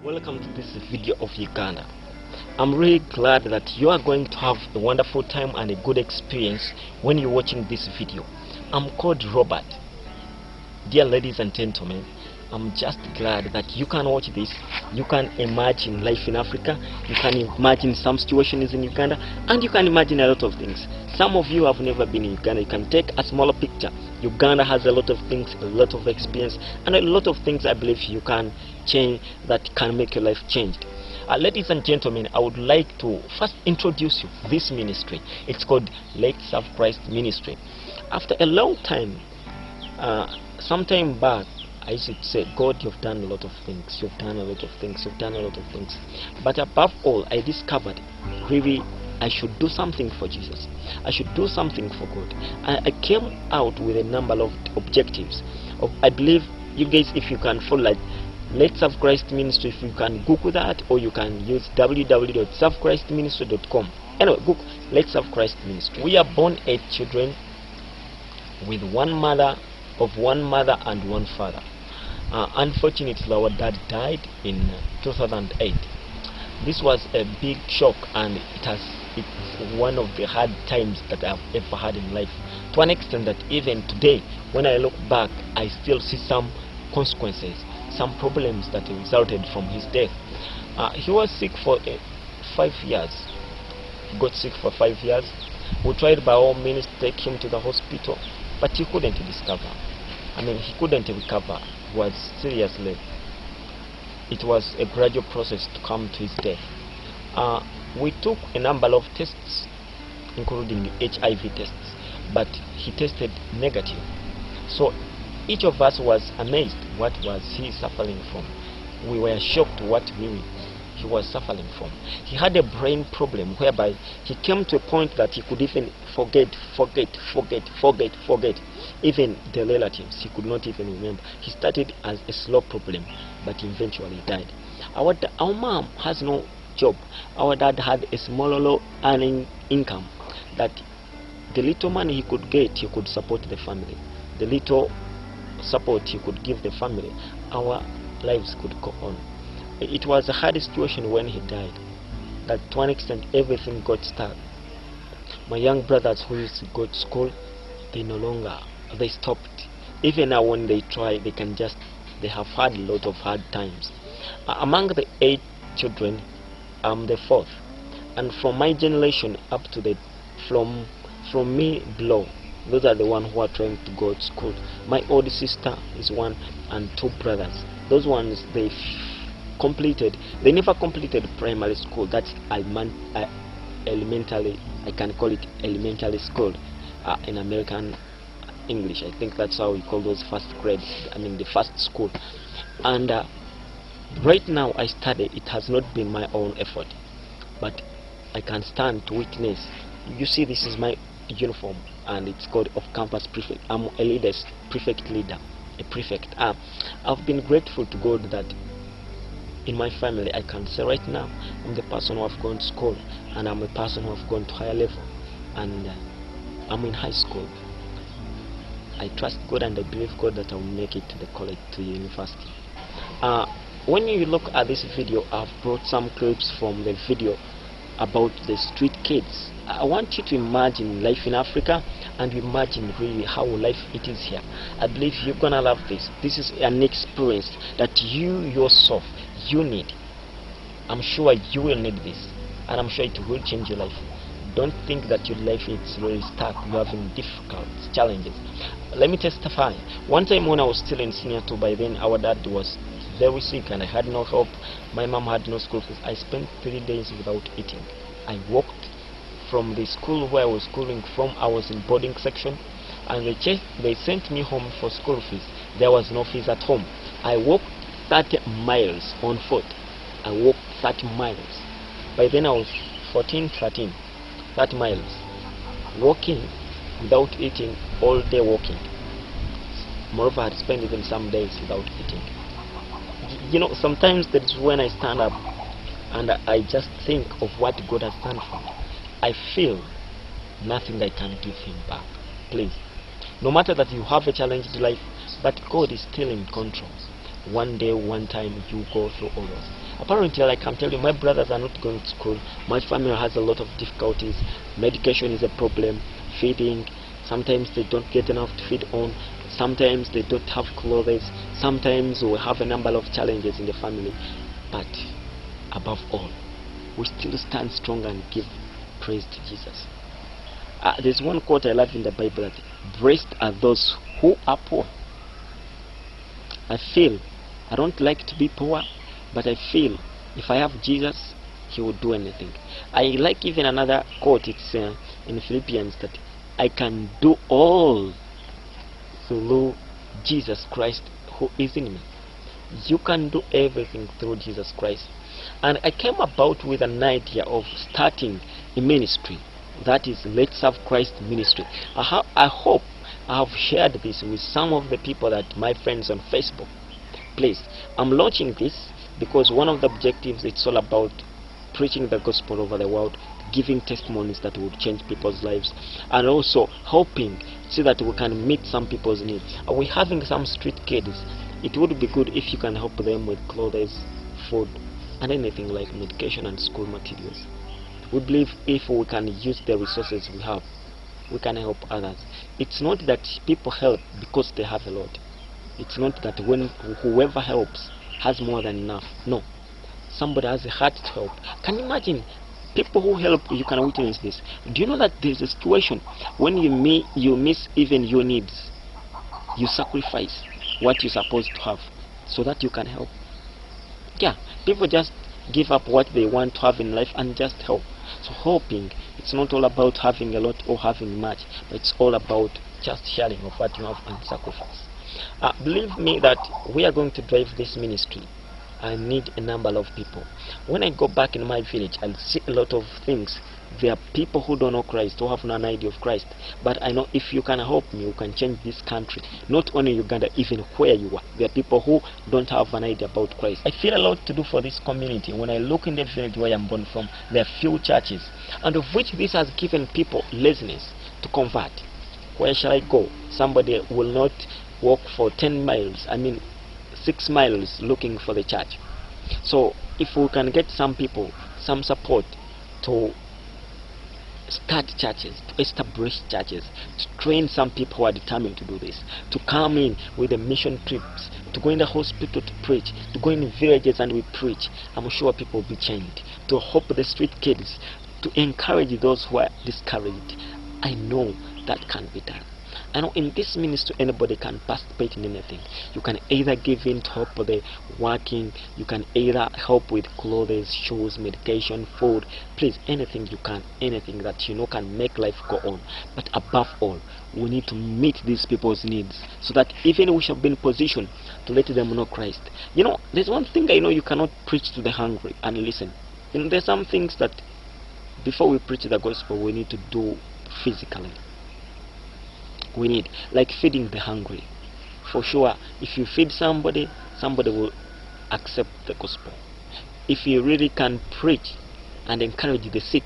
Welcome to this video of Uganda. I'm really glad that you are going to have a wonderful time and a good experience when you're watching this video. I'm called Robert. Dear ladies and gentlemen, I'm just glad that you can watch this. You can imagine life in Africa, you can imagine some situations in Uganda, and you can imagine a lot of things. Some of you have never been in Uganda. You can take a smaller picture. Uganda has a lot of things, a lot of experience, and a lot of things I believe you can change that can make your life changed. Ladies and gentlemen, I would like to first introduce you to this ministry. It's called Let's Serve Christ Ministry. After a long time, some time back, I used to say, God, you've done a lot of things, you've done a lot of things, you've done a lot of things. But above all, I discovered really I should do something for Jesus. I should do something for God. I came out with a number of objectives. I believe you guys, if you can follow like Let's Serve Christ Ministry, if you can Google that, or you can use www.servechristministry.com. Anyway, Google Let's Serve Christ Ministry. We are born 8 children with one mother and one father. Unfortunately, our dad died in 2008. This was a big shock, and it's one of the hard times that I've ever had in life, to an extent that even today, when I look back, I still see some consequences, some problems that resulted from his death. He was sick for 5 years. He got sick for 5 years. We tried by all means to take him to the hospital, but he couldn't discover. He couldn't recover. He was seriously. It was a gradual process to come to his death. We took a number of tests, including HIV tests, but he tested negative. So each of us was amazed. What was he suffering from? We were shocked what really he was suffering from. He had a brain problem whereby he came to a point that he could even forget. Even the relatives, he could not even remember. He started as a slow problem, but eventually died. Our mom has no job. Our dad had a small low earning income, that the little money he could get, he could support the family. The little support he could give the family, our lives could go on. It was a hard situation when he died, that to an extent everything got stuck. My young brothers who used to go to school, they stopped. Even now when they try, they have had a lot of hard times. Among the 8 children, I'm the 4th, and from my generation up to from me below, those are the ones who are trying to go to school. My older sister is one, and 2 brothers. Those ones, they never completed primary school. That's elementary, I can call it elementary school in American English. I think that's how we call those first grades, the first school. And right now I study. It has not been my own effort, but I can stand to witness. You see, this is my uniform, and it's called of campus prefect. I'm a prefect leader, a prefect. I've been grateful to God that in my family, I can say right now, I'm the person who have gone to school, and I'm a person who have gone to higher level, and I'm in high school. I trust God, and I believe God that I will make it to the college, to university. When you look at this video, I've brought some clips from the video about the street kids. I want you to imagine life in Africa, and imagine really how life it is here. I believe you're gonna love this. This is an experience that you yourself you need. I'm sure you will need this, and I'm sure it will change your life. Don't think that your life is really stuck, you're having difficult challenges. Let me testify. One time when I was still in senior 2, by then our dad was very sick and I had no help. My mom had no school fees. I spent 3 days without eating. I walked from the school where I was schooling from. I was in boarding section, and they sent me home for school fees. There was no fees at home. I walked 30 miles on foot. I walked 30 miles. By then I was 14, 13. 30 miles. Walking without eating, all day walking. Moreover, I had spent even some days without eating. Sometimes that's when I stand up and I just think of what God has done for me. I feel nothing I can give him back. Please, no matter that you have a challenged life, but God is still in control. One day, one time, you go through all those. Apparently, like I'm telling you, my brothers are not going to school. My family has a lot of difficulties. Medication is a problem. Feeding. Sometimes they don't get enough to feed on. Sometimes they don't have clothes. Sometimes we have a number of challenges in the family. But above all, we still stand strong and give praise to Jesus. There's one quote I love in the Bible that blessed are those who are poor. I don't like to be poor, but I feel if I have Jesus, he will do anything. I like even another quote, it's in Philippians, that I can do all through Jesus Christ who is in me. You can do everything through Jesus Christ. And I came about with an idea of starting a ministry, that is Let's Serve Christ Ministry. I hope I have shared this with some of the people, that my friends on Facebook. Please, I'm launching this because one of the objectives, it's all about preaching the gospel over the world, giving testimonies that will change people's lives, and also hoping so that we can meet some people's needs. We're having some street kids. It would be good if you can help them with clothes, food, and anything like medication and school materials. We believe if we can use the resources we have, we can help others. It's not that people help because they have a lot. It's not that when whoever helps has more than enough. No, somebody has a heart to help. Can you imagine people who help? You can witness this. Do you know that there's a situation when you miss even your needs, you sacrifice what you're supposed to have so that you can help? Yeah, people just give up what they want to have in life and just help. So helping, it's not all about having a lot or having much, but it's all about just sharing of what you have and sacrifice. Believe me that we are going to drive this ministry. I need a number of people. When I go back in my village, I'll see a lot of things. There are people who don't know Christ, who have no idea of Christ. But I know if you can help me, you can change this country. Not only Uganda, even where you are. There are people who don't have an idea about Christ. I feel a lot to do for this community. When I look in the village where I'm born from, there are few churches, and of which this has given people laziness to convert. Where shall I go? Somebody will not walk for 10 miles, 6 miles looking for the church. So if we can get some people, some support to start churches, to establish churches, to train some people who are determined to do this, to come in with the mission trips, to go in the hospital to preach, to go in villages and we preach, I'm sure people will be changed. To help the street kids, to encourage those who are discouraged. I know that can be done. I know in this ministry anybody can participate in anything. You can either give in to help with the working, you can either help with clothes, shoes, medication, food. Please, anything you can, anything that you know can make life go on. But above all, we need to meet these people's needs so that even we shall be in position to let them know Christ. You know, there's one thing I know: you cannot preach to the hungry and listen. You know, there's some things that before we preach the gospel we need to do physically. We need, like feeding the hungry. For sure, if you feed somebody, somebody will accept the gospel. If you really can preach and encourage the sick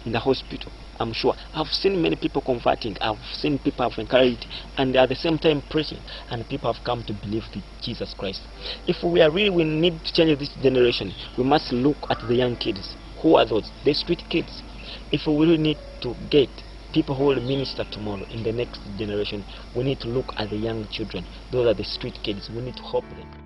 in the hospital, I'm sure. I've seen many people converting. I've seen people have encouraged and at the same time preaching, and people have come to believe in Jesus Christ. If we need to change this generation, we must look at the young kids. Who are those? The street kids. If we really need to get people who will minister tomorrow in the next generation, we need to look at the young children. Those are the street kids. We need to help them.